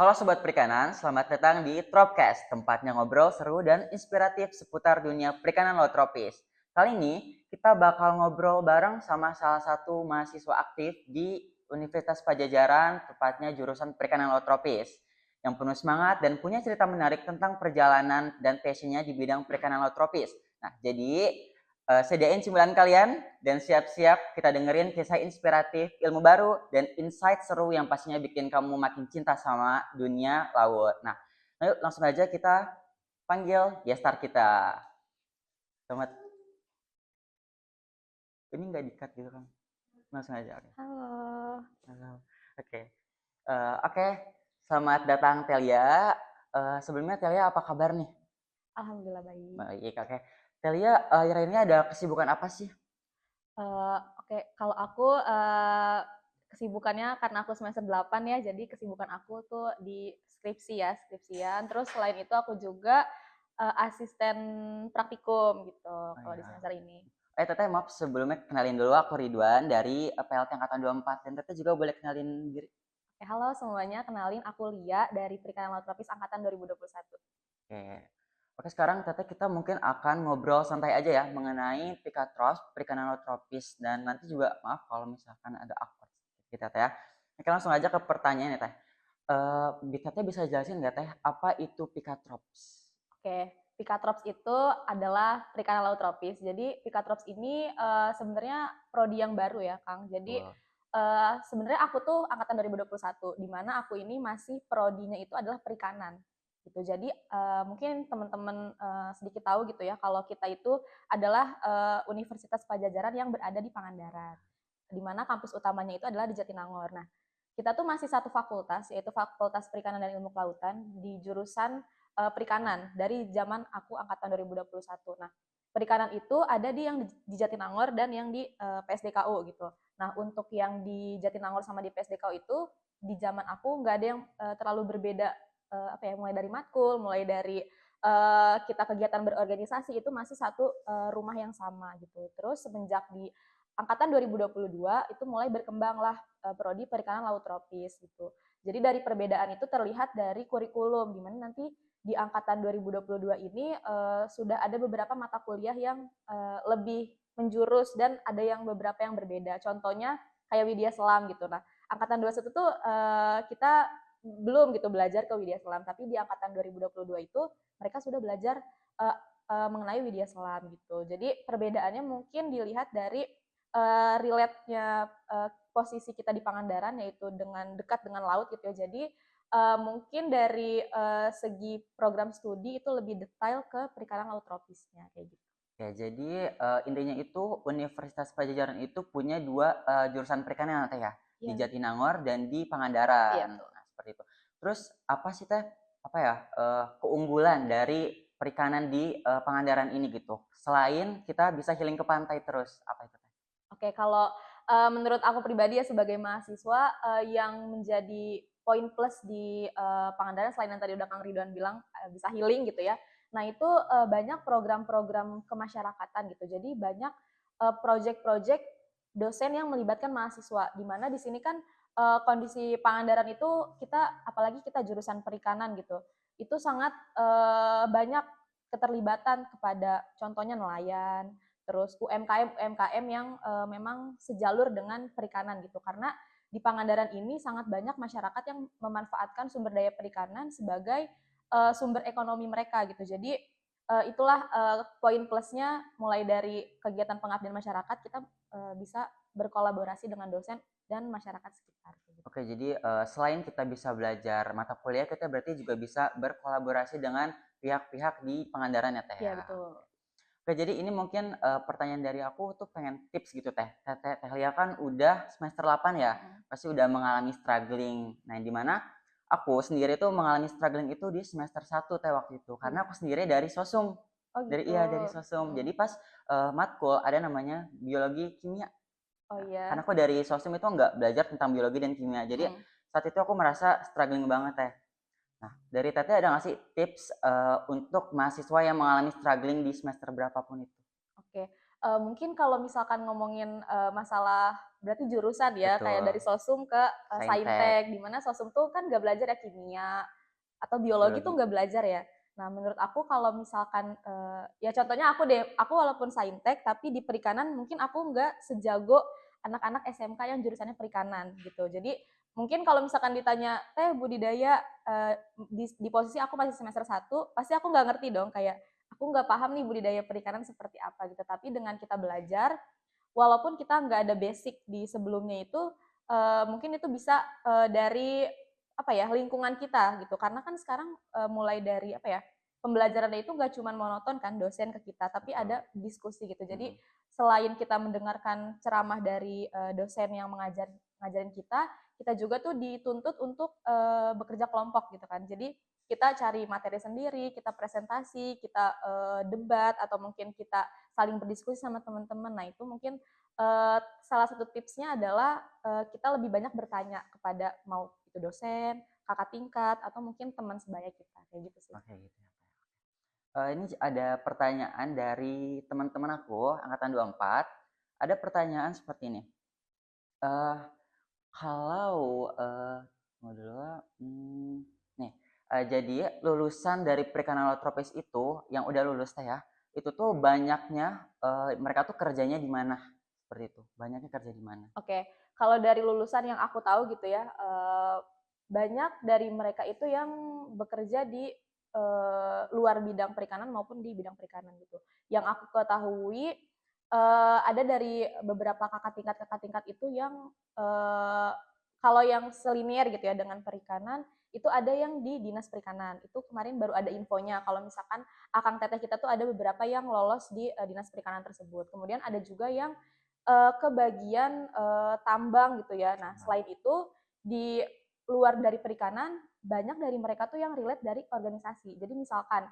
Halo Sobat Perikanan, selamat datang di Tropcast, tempatnya ngobrol seru dan inspiratif seputar dunia perikanan laut tropis. Kali ini kita bakal ngobrol bareng sama salah satu mahasiswa aktif di Universitas Pajajaran, tepatnya jurusan perikanan laut tropis, yang penuh semangat dan punya cerita menarik tentang perjalanan dan passionnya di bidang perikanan laut tropis. Nah, jadi sediain cemilan kalian dan siap-siap kita dengerin kisah inspiratif, ilmu baru, dan insight seru yang pastinya bikin kamu makin cinta sama dunia laut. Nah, ayo langsung aja kita panggil guest star kita. Selamat, ini nggak di-cut gitu kan? Langsung aja. Oke. Halo, Halo. Oke. Oke. Selamat datang Telia. Sebelumnya Telia apa kabar nih? alhamdulillah baik. Baik, oke. Telia, akhir-akhir ini ada kesibukan apa sih? Oke, kalau aku kesibukannya karena aku semester 8 ya, jadi kesibukan aku tuh di skripsi ya, skripsian. Terus selain itu aku juga asisten praktikum gitu Oh kalau di ya. semester ini. Teteh maaf sebelumnya kenalin dulu aku Ridwan dari PLT Angkatan 24 dan teteh juga boleh kenalin diri. Oke, halo semuanya, kenalin aku Lia dari Perikanan Laut Tropis Angkatan 2021. Oke. Oke, sekarang teteh kita mungkin akan ngobrol santai aja ya mengenai Pikatros, perikanan laut tropis dan nanti juga maaf kalau misalkan ada awkward kita teh ya. Oke, langsung aja ke pertanyaan ya teh. Teteh bisa jelasin nggak teh apa itu Pikatrops? Oke, Picatrops itu adalah perikanan laut tropis. Jadi Picatrops ini sebenarnya prodi yang baru ya, Kang. Jadi Betul. sebenarnya aku tuh angkatan 2021, di mana aku ini masih prodinya itu adalah perikanan. Gitu. Jadi mungkin teman-teman sedikit tahu gitu ya, kalau kita itu adalah Universitas Pajajaran yang berada di Pangandaran, di mana kampus utamanya itu adalah di Jatinangor. Nah, kita tuh masih satu fakultas, yaitu Fakultas Perikanan dan Ilmu Kelautan di jurusan perikanan dari zaman aku angkatan 2021. Nah, perikanan itu ada di Jatinangor dan yang di PSDKU gitu. Nah, untuk yang di Jatinangor sama di PSDKU itu di zaman aku nggak ada yang terlalu berbeda, apa ya, mulai dari matkul, mulai dari kita kegiatan berorganisasi itu masih satu rumah yang sama gitu. Terus semenjak di angkatan 2022 itu mulai berkembanglah prodi perikanan laut tropis gitu. Jadi dari perbedaan itu terlihat dari kurikulum, di mana nanti di angkatan 2022 ini sudah ada beberapa mata kuliah yang lebih menjurus dan ada yang beberapa yang berbeda. Contohnya kayak Widya Selam gitu. Nah, angkatan 21 tuh kita belum gitu belajar ke Widya Selam, tapi di angkatan 2022 itu mereka sudah belajar mengenai Widya Selam gitu. Jadi perbedaannya mungkin dilihat dari relate-nya posisi kita di Pangandaran, yaitu dengan dekat dengan laut gitu ya. Jadi mungkin dari segi program studi itu lebih detail ke perikanan laut tropisnya kayak gitu. Ya, jadi intinya itu Universitas Pajajaran itu punya dua jurusan perikanan ya teh ya, di Iya, Jatinangor dan di iya Pangandaran. betul. Nah, seperti itu. Terus apa sih teh apa ya keunggulan dari perikanan di Pangandaran ini gitu? Selain kita bisa healing ke pantai terus, apa itu teh? Oke, kalau menurut aku pribadi ya sebagai mahasiswa yang menjadi poin plus di Pangandaran selain yang tadi udah Kang Ridwan bilang bisa healing gitu ya. Nah, itu banyak program-program kemasyarakatan gitu. Jadi banyak project-project dosen yang melibatkan mahasiswa di mana di sini kan kondisi Pangandaran itu kita apalagi kita jurusan perikanan gitu. Itu sangat banyak keterlibatan kepada contohnya nelayan, terus UMKM yang memang sejalur dengan perikanan gitu, karena di Pangandaran ini sangat banyak masyarakat yang memanfaatkan sumber daya perikanan sebagai sumber ekonomi mereka gitu. Jadi itulah poin plusnya, mulai dari kegiatan pengabdian masyarakat kita bisa berkolaborasi dengan dosen dan masyarakat sekitar gitu. Oke, jadi selain kita bisa belajar mata kuliah, kita berarti juga bisa berkolaborasi dengan pihak-pihak di Pangandaran ya teh Iya ya. betul. Oke, jadi ini mungkin pertanyaan dari aku tuh pengen tips gitu teh. Teh Lia kan udah semester 8 ya, pasti udah mengalami struggling. Nah, di mana aku sendiri tuh mengalami struggling itu di semester 1 teh waktu itu. Karena aku sendiri dari sosum. Oh Dari gitu. iya dari sosum. Jadi pas matkul ada namanya biologi kimia. Oh Karena iya. aku dari sosum itu nggak belajar tentang biologi dan kimia. Jadi saat itu aku merasa struggling banget teh. Nah, dari Teteh ada nggak sih tips untuk mahasiswa yang mengalami struggling di semester berapapun itu? Oke, mungkin kalau misalkan ngomongin masalah berarti jurusan ya, kayak dari Betul. sosum ke Saintek, saintek, di mana sosum tuh kan nggak belajar ya kimia atau biologi tuh biologi. nggak belajar ya. Nah, menurut aku kalau misalkan ya contohnya aku deh, aku walaupun saintek tapi di perikanan mungkin aku nggak sejago anak-anak SMK yang jurusannya perikanan gitu. Jadi mungkin kalau misalkan ditanya teh budidaya di posisi aku masih semester 1, pasti aku nggak ngerti dong, kayak aku nggak paham nih budidaya perikanan seperti apa gitu. Tapi dengan kita belajar, walaupun kita nggak ada basic di sebelumnya itu, mungkin itu bisa dari apa ya, lingkungan kita gitu. Karena kan sekarang mulai dari apa ya, pembelajarannya itu nggak cuma monoton kan dosen ke kita, tapi Betul. ada diskusi gitu. Jadi Mm. selain kita mendengarkan ceramah dari dosen yang ngajarin kita juga tuh dituntut untuk bekerja kelompok gitu kan. Jadi kita cari materi sendiri, kita presentasi, kita debat atau mungkin kita saling berdiskusi sama teman-teman. Nah, itu mungkin salah satu tipsnya adalah kita lebih banyak bertanya kepada mau itu dosen, kakak tingkat, atau mungkin teman sebaya kita, kayak gitu sih. Oke gitu ya. Ini ada pertanyaan dari teman-teman aku angkatan 24. Ada pertanyaan seperti ini. Eh, Kalau tunggu dulu, nih, jadi lulusan dari perikanan laut tropis itu yang udah lulus teh ya, itu tuh banyaknya mereka tuh kerjanya di mana? Seperti itu. Banyaknya kerja di mana? Oke, kalau dari lulusan yang aku tahu gitu ya, banyak dari mereka itu yang bekerja di luar bidang perikanan maupun di bidang perikanan gitu. Yang aku ketahui ada dari beberapa kakak tingkat itu yang kalau yang selinier gitu ya dengan perikanan itu ada yang di dinas perikanan. Itu kemarin baru ada infonya kalau misalkan akang teteh kita tuh ada beberapa yang lolos di dinas perikanan tersebut. Kemudian ada juga yang ke bagian tambang gitu ya. Nah, Tambang. selain itu di luar dari perikanan banyak dari mereka tuh yang relate dari organisasi. Jadi misalkan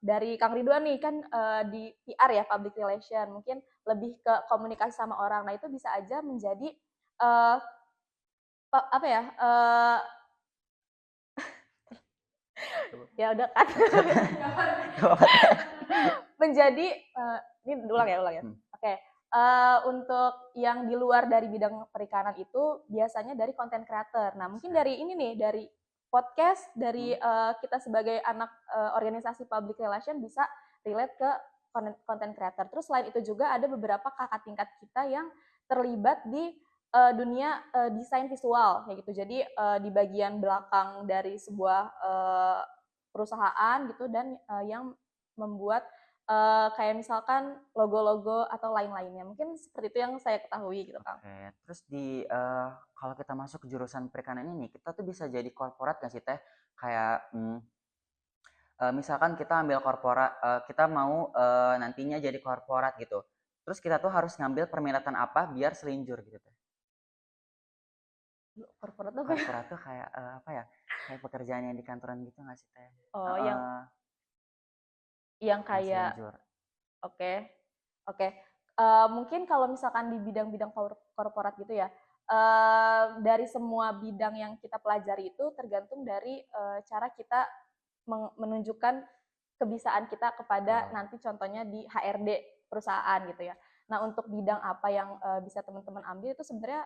dari Kang Ridwan nih kan di PR ya, public relation, mungkin lebih ke komunikasi sama orang. Nah, itu bisa aja menjadi uh, apa ya? Ya udah kan. Gak apa-apa teh. Menjadi ini ulang ya. Hmm. Oke. Untuk yang di luar dari bidang perikanan itu biasanya dari content creator. Nah, mungkin dari ini nih, dari podcast, dari kita sebagai anak organisasi public relation bisa relate ke content creator. Terus selain itu juga ada beberapa kakak tingkat kita yang terlibat di dunia desain visual kayak gitu. Jadi di bagian belakang dari sebuah perusahaan gitu dan yang membuat kayak misalkan logo-logo atau lain-lainnya. Mungkin seperti itu yang saya ketahui gitu, Kang. Oke, terus kalau kita masuk ke jurusan perikanan ini, kita tuh bisa jadi korporat nggak sih teh? Kayak misalkan kita ambil korporat, kita mau nantinya jadi korporat gitu. Terus kita tuh harus ngambil perminatan apa biar selinjur gitu teh? Korporat apa ya? Korporat tuh kayak apa ya? Kayak pekerjaan yang di kantoran gitu nggak sih teh? Oh, Heeh, yang yang kayak selinjur. oke, oke. Mungkin kalau misalkan di bidang-bidang korporat gitu ya, dari semua bidang yang kita pelajari itu tergantung dari cara kita menunjukkan kebisaan kita kepada Betul. nanti contohnya di HRD perusahaan gitu ya. Nah, untuk bidang apa yang bisa teman-teman ambil itu sebenarnya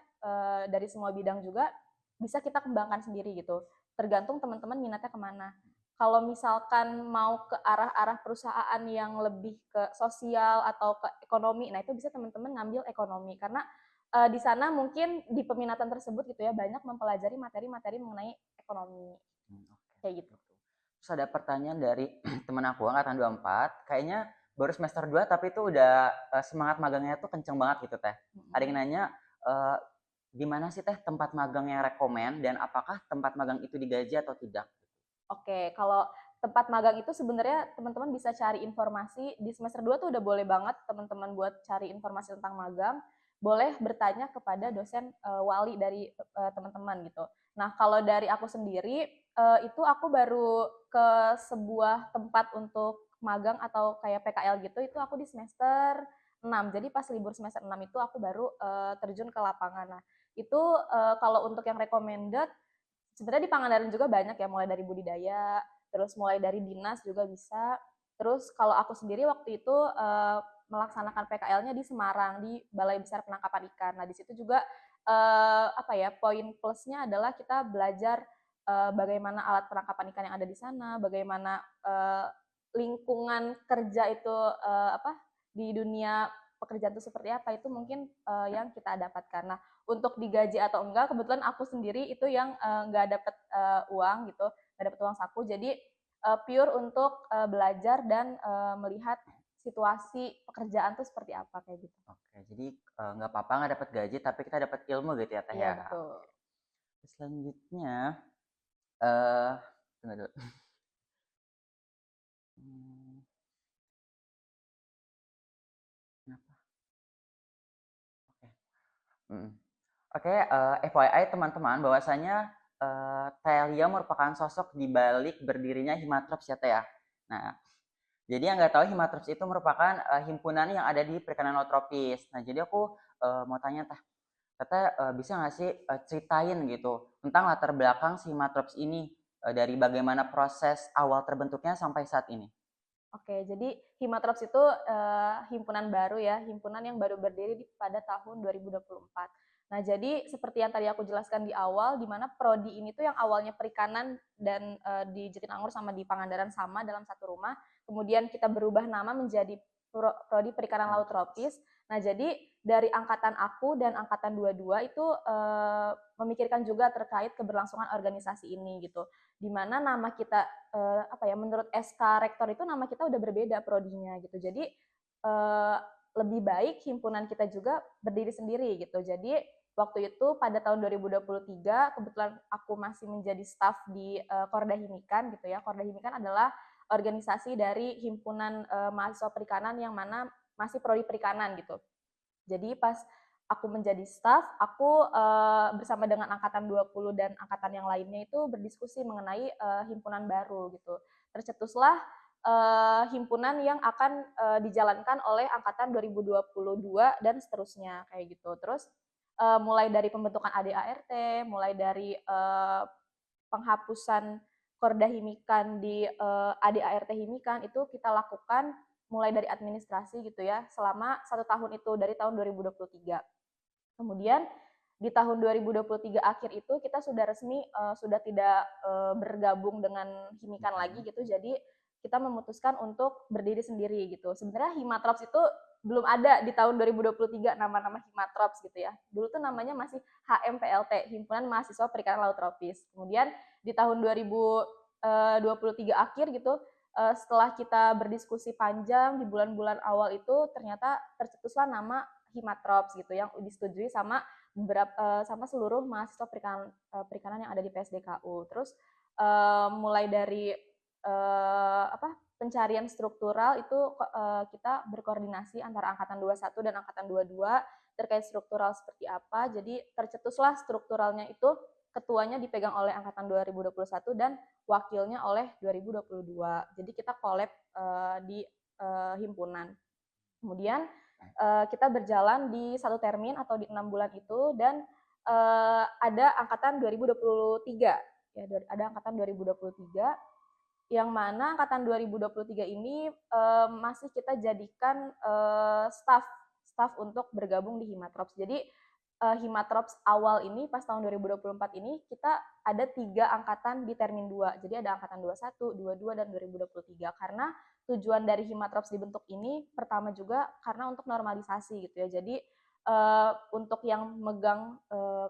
dari semua bidang juga bisa kita kembangkan sendiri gitu. Tergantung teman-teman minatnya kemana. Kalau misalkan mau ke arah-arah perusahaan yang lebih ke sosial atau ke ekonomi, nah itu bisa teman-teman ngambil ekonomi karena di sana mungkin di peminatan tersebut gitu ya banyak mempelajari materi-materi mengenai ekonomi Oke. kayak gitu. Terus ada pertanyaan dari temen aku angkatan 24, kayaknya baru semester 2 tapi itu udah semangat magangnya tuh kenceng banget gitu teh. Ada yang nanya, eee, di mana sih teh tempat magang yang rekomen dan apakah tempat magang itu digaji atau tidak? Oke, kalau tempat magang itu sebenarnya teman-teman bisa cari informasi di semester 2 tuh udah boleh banget teman-teman buat cari informasi tentang magang, boleh bertanya kepada dosen wali dari teman-teman gitu. Nah, kalau dari aku sendiri itu aku baru ke sebuah tempat untuk magang atau kayak PKL gitu itu aku di semester 6. Jadi pas libur semester 6 itu aku baru terjun ke lapangan. Nah, itu kalau untuk yang recommended sebenarnya di Pangandaran juga banyak ya, mulai dari budidaya, terus mulai dari dinas juga bisa. Terus kalau aku sendiri waktu itu melaksanakan PKL-nya di Semarang, di Balai Besar Penangkapan Ikan. Nah, di situ juga poin plusnya adalah kita belajar bagaimana alat penangkapan ikan yang ada di sana, bagaimana lingkungan kerja itu di dunia pekerjaan itu seperti apa, itu mungkin yang kita dapatkan. Nah, untuk digaji atau enggak, kebetulan aku sendiri itu yang nggak dapat uang gitu, nggak dapat uang saku, jadi pure untuk belajar dan melihat situasi pekerjaan tuh seperti apa kayak gitu. Oke, jadi nggak apa-apa nggak dapat gaji, tapi kita dapat ilmu gitu ya Teh Iya ya. betul. Selanjutnya, tunggu dulu. Hmm, kenapa? Oke. Mm. Oke, FYI teman-teman, bahwasanya Telia merupakan sosok di balik berdirinya Himatrops ya Teh ya. Nah, jadi yang nggak tahu Himatrops itu merupakan himpunan yang ada di perikanan laut tropis. Nah, jadi aku mau tanya Teh, Teteh bisa nggak sih ceritain gitu tentang latar belakang si Himatrops ini dari bagaimana proses awal terbentuknya sampai saat ini? Oke, jadi Himatrops itu himpunan baru ya, himpunan yang baru berdiri pada tahun 2024. Nah, jadi seperti yang tadi aku jelaskan di awal, di mana prodi ini tuh yang awalnya perikanan dan di Jatinangor sama di Pangandaran sama dalam satu rumah, kemudian kita berubah nama menjadi prodi perikanan laut tropis. Nah, jadi dari angkatan aku dan angkatan 22 itu memikirkan juga terkait keberlangsungan organisasi ini gitu. Di mana nama kita menurut SK rektor itu nama kita udah berbeda prodinya gitu. Jadi lebih baik himpunan kita juga berdiri sendiri gitu. Jadi waktu itu pada tahun 2023 kebetulan aku masih menjadi staf di Korda Himikan gitu ya. Korda Himikan adalah organisasi dari himpunan mahasiswa perikanan yang mana masih prodi perikanan gitu. Jadi pas aku menjadi staff, aku bersama dengan angkatan 20 dan angkatan yang lainnya itu berdiskusi mengenai himpunan baru gitu. Tercetuslah himpunan yang akan dijalankan oleh angkatan 2022 dan seterusnya kayak gitu. Terus mulai dari pembentukan ADART, mulai dari penghapusan Korda Himikan di ADART Himikan itu kita lakukan mulai dari administrasi gitu ya selama 1 tahun itu dari tahun 2023. Kemudian di tahun 2023 akhir itu kita sudah resmi sudah tidak bergabung dengan Himikan lagi gitu. Jadi kita memutuskan untuk berdiri sendiri gitu. Sebenarnya Himatrops itu belum ada di tahun 2023 nama-nama Himatrops gitu ya. Dulu tuh namanya masih HMPLT, Himpunan Mahasiswa Perikanan Laut Tropis. Kemudian di tahun 2023 akhir gitu setelah kita berdiskusi panjang di bulan-bulan awal itu ternyata tercetuslah nama Himatrops gitu yang disetujui sama sama seluruh mahasiswa perikanan yang ada di PSDKU. Terus mulai dari pencarian struktural itu kita berkoordinasi antara angkatan 21 dan angkatan 22 terkait struktural seperti apa. Jadi tercetuslah strukturalnya itu ketuanya dipegang oleh angkatan 2021 dan wakilnya oleh 2022. Jadi kita collab di himpunan. Kemudian kita berjalan di 1 termin atau di 6 bulan itu dan ada angkatan 2023 ya, ada angkatan 2023 yang mana angkatan 2023 ini masih kita jadikan staff untuk bergabung di Himatrops. Jadi Himatrops awal ini pas tahun 2024 ini kita ada 3 angkatan di termin 2. Jadi ada angkatan 21, 22 dan 2023 karena tujuan dari Himatrops dibentuk ini pertama juga karena untuk normalisasi gitu ya. Jadi untuk yang megang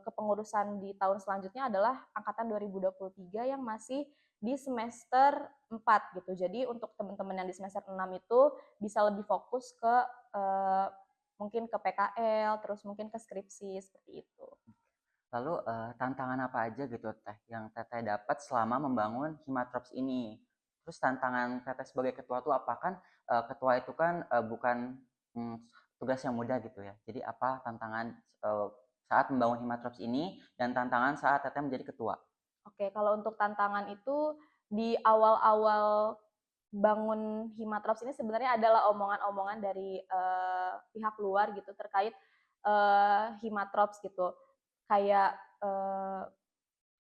kepengurusan di tahun selanjutnya adalah angkatan 2023 yang masih di semester 4 gitu. Jadi untuk teman-teman yang di semester 6 itu bisa lebih fokus ke mungkin ke PKL, terus mungkin ke skripsi seperti itu. Lalu tantangan apa aja gitu Teh yang Teteh dapat selama membangun Himatrops ini? Terus tantangan Teteh sebagai ketua tuh apa kan ketua itu kan bukan mm, tugas yang mudah gitu ya. Jadi apa tantangan saat membangun Himatrops ini dan tantangan saat Teteh menjadi ketua? Oke, kalau untuk tantangan itu di awal-awal bangun Himatrops ini sebenarnya adalah omongan-omongan dari pihak luar gitu terkait Himatrops gitu. Kayak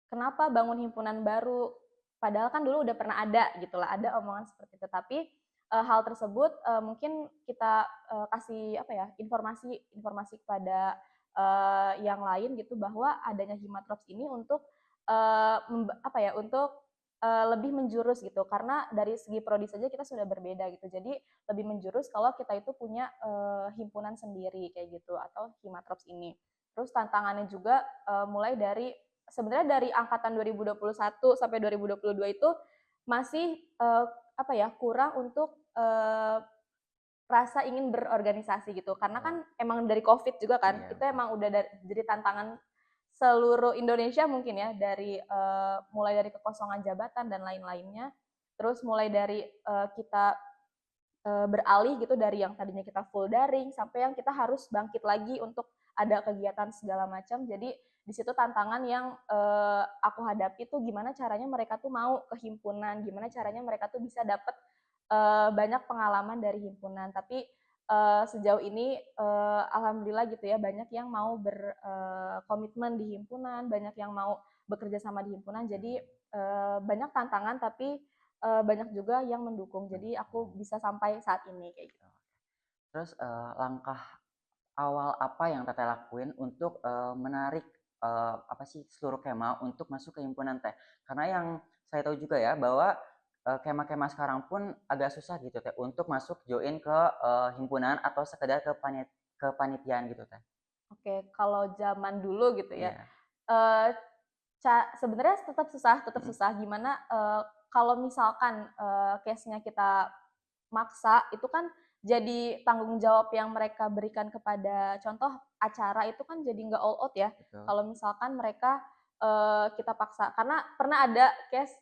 kenapa bangun himpunan baru? Padahal kan dulu udah pernah ada gitu lah, ada omongan seperti itu. Tapi hal tersebut mungkin kita kasih apa ya, informasi kepada yang lain gitu bahwa adanya Himatrops ini untuk apa ya, untuk lebih menjurus gitu, karena dari segi prodi saja kita sudah berbeda gitu. Jadi lebih menjurus kalau kita itu punya himpunan sendiri kayak gitu atau Himatrops ini. Terus tantangannya juga mulai dari sebenarnya dari angkatan 2021 sampai 2022 itu masih apa ya, kurang untuk rasa ingin berorganisasi gitu. Karena kan emang dari Covid juga kan, Iya, itu betul. emang udah jadi tantangan seluruh Indonesia mungkin ya, dari mulai dari kekosongan jabatan dan lain-lainnya. Terus mulai dari kita beralih gitu dari yang tadinya kita full daring sampai yang kita harus bangkit lagi untuk ada kegiatan segala macam. Jadi di situ tantangan yang aku hadapi tuh gimana caranya mereka tuh mau ke himpunan, gimana caranya mereka tuh bisa dapat banyak pengalaman dari himpunan. Tapi sejauh ini alhamdulillah gitu ya, banyak yang mau berkomitmen di himpunan, banyak yang mau bekerja sama di himpunan. Jadi banyak tantangan tapi banyak juga yang mendukung. Jadi aku bisa sampai saat ini kayak gitu. Terus langkah awal apa yang Teteh lakuin untuk menarik apa sih seluruh kema untuk masuk ke himpunan Teh? Karena yang saya tahu juga ya bahwa kema-kema sekarang pun agak susah gitu Teh untuk masuk join ke himpunan atau sekedar ke kepanitiaan gitu Teh. Oke, kalau zaman dulu gitu ya, Iya. eh, sebenarnya tetap Mm-mm. susah. Gimana kalau misalkan case-nya kita maksa, itu kan jadi tanggung jawab yang mereka berikan kepada contoh acara itu kan jadi nggak all out ya. Betul. Kalau misalkan mereka kita paksa, karena pernah ada case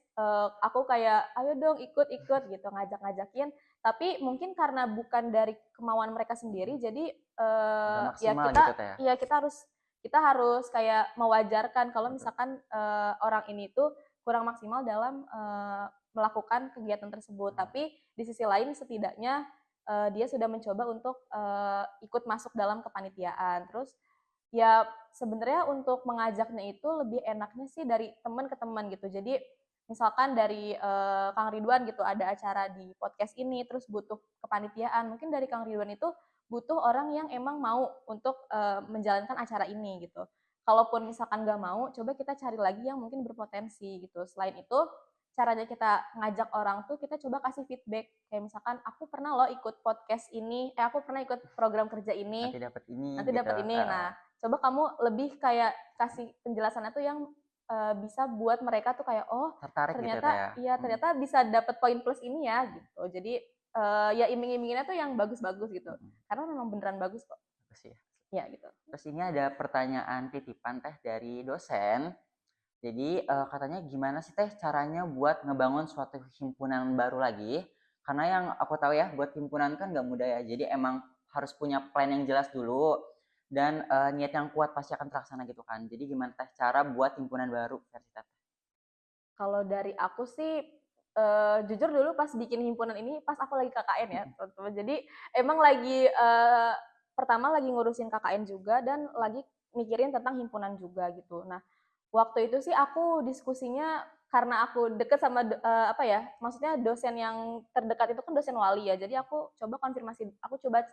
aku kayak ayo dong ikut-ikut gitu ngajak-ngajakin, tapi mungkin karena bukan dari kemauan mereka sendiri, jadi Nggak ya maksimal kita gitu Teh ya. ya kita harus kayak mewajarkan kalau Betul. misalkan orang ini tuh kurang maksimal dalam melakukan kegiatan tersebut. Tapi di sisi lain setidaknya dia sudah mencoba untuk ikut masuk dalam kepanitiaan. Terus ya sebenarnya untuk mengajaknya itu lebih enaknya sih dari teman ke teman gitu. Jadi misalkan dari Kang Ridwan gitu ada acara di podcast ini terus butuh kepanitiaan, mungkin dari Kang Ridwan itu butuh orang yang emang mau untuk menjalankan acara ini gitu. Kalaupun misalkan nggak mau, coba kita cari lagi yang mungkin berpotensi gitu. Selain itu, caranya kita ngajak orang tuh kita coba kasih feedback. Kayak misalkan aku pernah loh ikut podcast ini, aku pernah ikut program kerja ini, Nanti dapat ini nanti gitu. dapat ini. Nah, coba kamu lebih kayak kasih penjelasannya tuh yang bisa buat mereka tuh kayak oh Tertarik gitu Teh ternyata ya. iya ternyata bisa dapat poin plus ini ya gitu. Jadi ya iming-iminginnya tuh yang bagus-bagus gitu. Karena memang beneran bagus kok. Bagus ya. Ya gitu. Terus ini ada pertanyaan titipan Teh dari dosen. Jadi katanya gimana sih Teh caranya buat ngebangun suatu himpunan baru lagi? Karena yang aku tahu ya buat himpunan kan nggak mudah ya. Jadi emang harus punya plan yang jelas dulu dan niat yang kuat pasti akan terlaksana gitu kan. Jadi gimana Teh cara buat himpunan baru versi Teh? Kalau dari aku sih jujur dulu pas bikin himpunan ini pas aku lagi KKN ya, teman-teman. Jadi emang lagi pertama lagi ngurusin KKN juga dan lagi mikirin tentang himpunan juga gitu. Nah, waktu itu sih aku diskusinya karena aku deket sama apa ya, maksudnya dosen yang terdekat itu kan dosen wali ya. Jadi aku coba konfirmasi, aku coba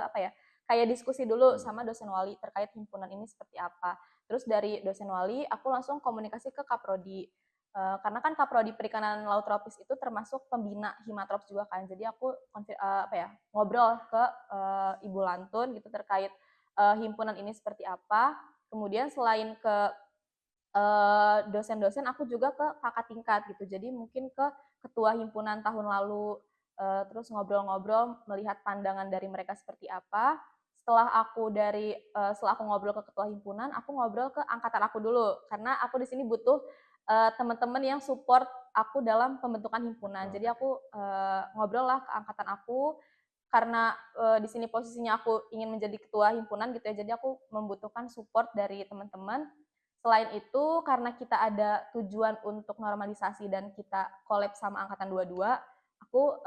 apa ya, kayak diskusi dulu sama dosen wali terkait himpunan ini seperti apa. Terus dari dosen wali aku langsung komunikasi ke Kaprodi. Karena kan Kaprodi Perikanan Laut Tropis itu termasuk pembina Himatrops juga kan. Jadi aku apa ya, ngobrol ke Ibu Lantun gitu terkait himpunan ini seperti apa. Kemudian selain ke dosen-dosen, aku juga ke kakak tingkat gitu. Jadi mungkin ke ketua himpunan tahun lalu, terus ngobrol-ngobrol melihat pandangan dari mereka seperti apa. Setelah aku ngobrol ke ketua himpunan, aku ngobrol ke angkatan aku dulu karena aku di sini butuh teman-teman yang support aku dalam pembentukan himpunan. Jadi aku ngobrol lah ke angkatan aku karena di sini posisinya aku ingin menjadi ketua himpunan gitu ya. Jadi aku membutuhkan support dari teman-teman. Selain itu, karena kita ada tujuan untuk normalisasi dan kita collab sama Angkatan 22, aku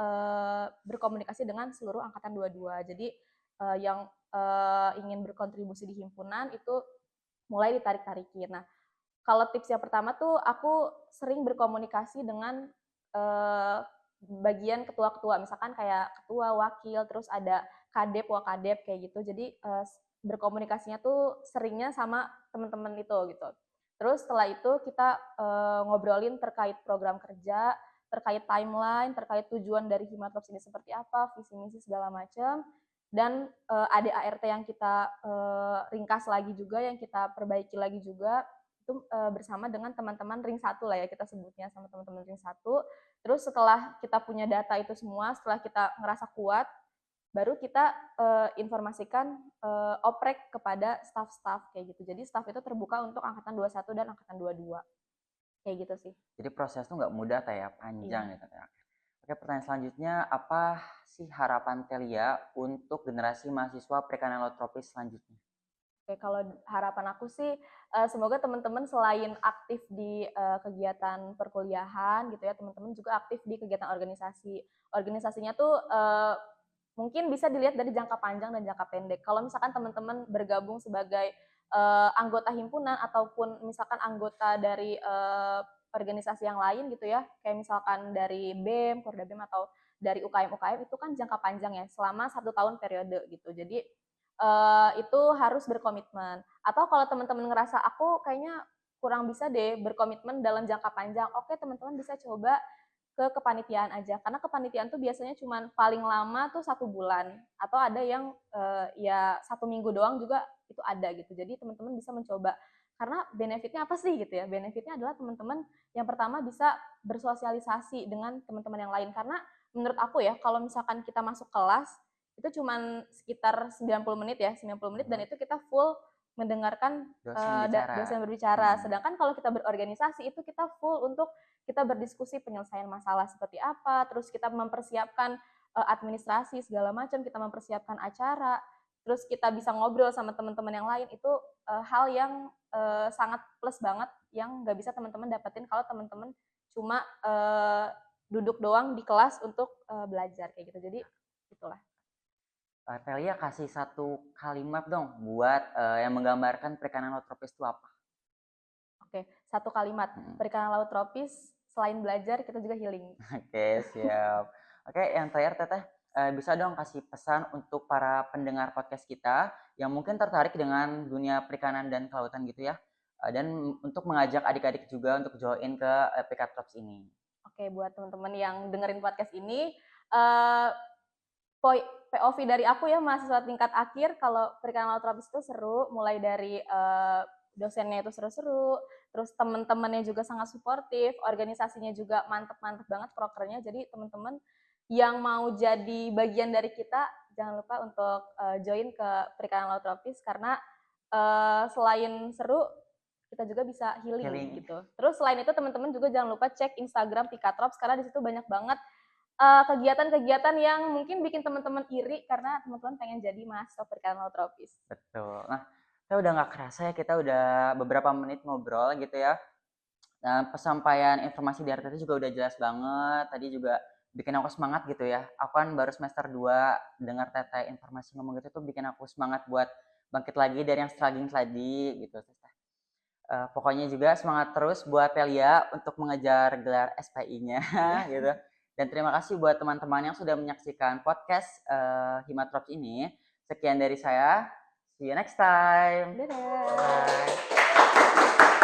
berkomunikasi dengan seluruh Angkatan 22. Jadi yang ingin berkontribusi di himpunan itu mulai ditarik-tarikin. Nah, kalau tips yang pertama tuh aku sering berkomunikasi dengan bagian ketua-ketua, misalkan kayak ketua, wakil, terus ada kadep, wakadep kayak gitu. Jadi berkomunikasinya tuh seringnya sama teman-teman itu gitu. Terus setelah itu kita ngobrolin terkait program kerja, terkait timeline, terkait tujuan dari Himatrops ini seperti apa, visi misi segala macam. Dan ada ART yang kita ringkas lagi juga, yang kita perbaiki lagi juga itu bersama dengan teman-teman ring 1 lah ya kita sebutnya, sama teman-teman ring 1. Terus setelah kita punya data itu semua, setelah kita ngerasa kuat, baru kita informasikan oprek kepada staff-staff kayak gitu. Jadi staff itu terbuka untuk angkatan 21 dan angkatan 22. Kayak gitu sih. Jadi proses tuh nggak mudah kayak panjang Iya. gitu ya. Oke, pertanyaan selanjutnya, apa sih harapan Telia untuk generasi mahasiswa perikanan laut tropis selanjutnya? Oke, kalau harapan aku sih semoga teman-teman selain aktif di kegiatan perkuliahan gitu ya, teman-teman juga aktif di kegiatan organisasi. Organisasinya tuh mungkin bisa dilihat dari jangka panjang dan jangka pendek. Kalau misalkan teman-teman bergabung sebagai anggota himpunan ataupun misalkan anggota dari organisasi yang lain gitu ya, kayak misalkan dari BEM, Korda BEM atau dari UKM itu kan jangka panjang ya, selama 1 tahun periode gitu. Jadi itu harus berkomitmen. Atau kalau teman-teman ngerasa aku kayaknya kurang bisa deh berkomitmen dalam jangka panjang, oke teman-teman bisa coba ke kepanitiaan aja. Karena kepanitiaan tuh biasanya cuma paling lama tuh 1 bulan. Atau ada yang ya 1 minggu doang juga itu ada gitu. Jadi teman-teman bisa mencoba. Karena benefitnya apa sih gitu ya? Benefitnya adalah teman-teman yang pertama bisa bersosialisasi dengan teman-teman yang lain. Karena menurut aku ya, kalau misalkan kita masuk kelas, itu cuma sekitar 90 menit ya, 90 menit dan itu kita full mendengarkan dosen berbicara. Sedangkan kalau kita berorganisasi itu kita full untuk kita berdiskusi penyelesaian masalah seperti apa, terus kita mempersiapkan administrasi segala macam, kita mempersiapkan acara, terus kita bisa ngobrol sama teman-teman yang lain, itu hal yang sangat plus banget yang nggak bisa teman-teman dapetin kalau teman-teman cuma duduk doang di kelas untuk belajar kayak gitu. Jadi itulah. Telia kasih satu kalimat dong buat yang menggambarkan perikanan laut tropis itu apa? Oke, 1 kalimat. Perikanan laut tropis, selain belajar, kita juga healing. Oke, siap. Oke, yang terakhir Teteh, bisa dong kasih pesan untuk para pendengar podcast kita yang mungkin tertarik dengan dunia perikanan dan kelautan gitu ya, dan untuk mengajak adik-adik juga untuk join ke Pikatrops ini. Oke, buat teman-teman yang dengerin podcast ini, POV dari aku ya, mahasiswa tingkat akhir, kalau perikanan laut tropis itu seru, mulai dari dosennya itu seru-seru, terus teman-temannya juga sangat suportif, organisasinya juga mantep-mantep banget prokernya. Jadi teman-teman yang mau jadi bagian dari kita, jangan lupa untuk join ke perikanan laut tropis karena selain seru, kita juga bisa healing gitu. Terus selain itu teman-teman juga jangan lupa cek Instagram Pikatrops karena di situ banyak banget kegiatan-kegiatan yang mungkin bikin teman-teman iri karena teman-teman pengen jadi mahasiswa perikanan laut tropis. Betul. Nah, saya udah nggak kerasa ya kita udah beberapa menit ngobrol gitu ya. Nah, pesampaian informasi di RTT juga udah jelas banget. Tadi juga bikin aku semangat gitu ya. Aku kan baru semester 2, dengar Teteh informasi ngomong gitu tuh bikin aku semangat buat bangkit lagi dari yang struggling tadi gitu. Pokoknya juga semangat terus buat Telia untuk mengejar gelar SPI-nya gitu. Dan terima kasih buat teman-teman yang sudah menyaksikan podcast Himatrops ini. Sekian dari saya. See you next time. Dadah. Bye.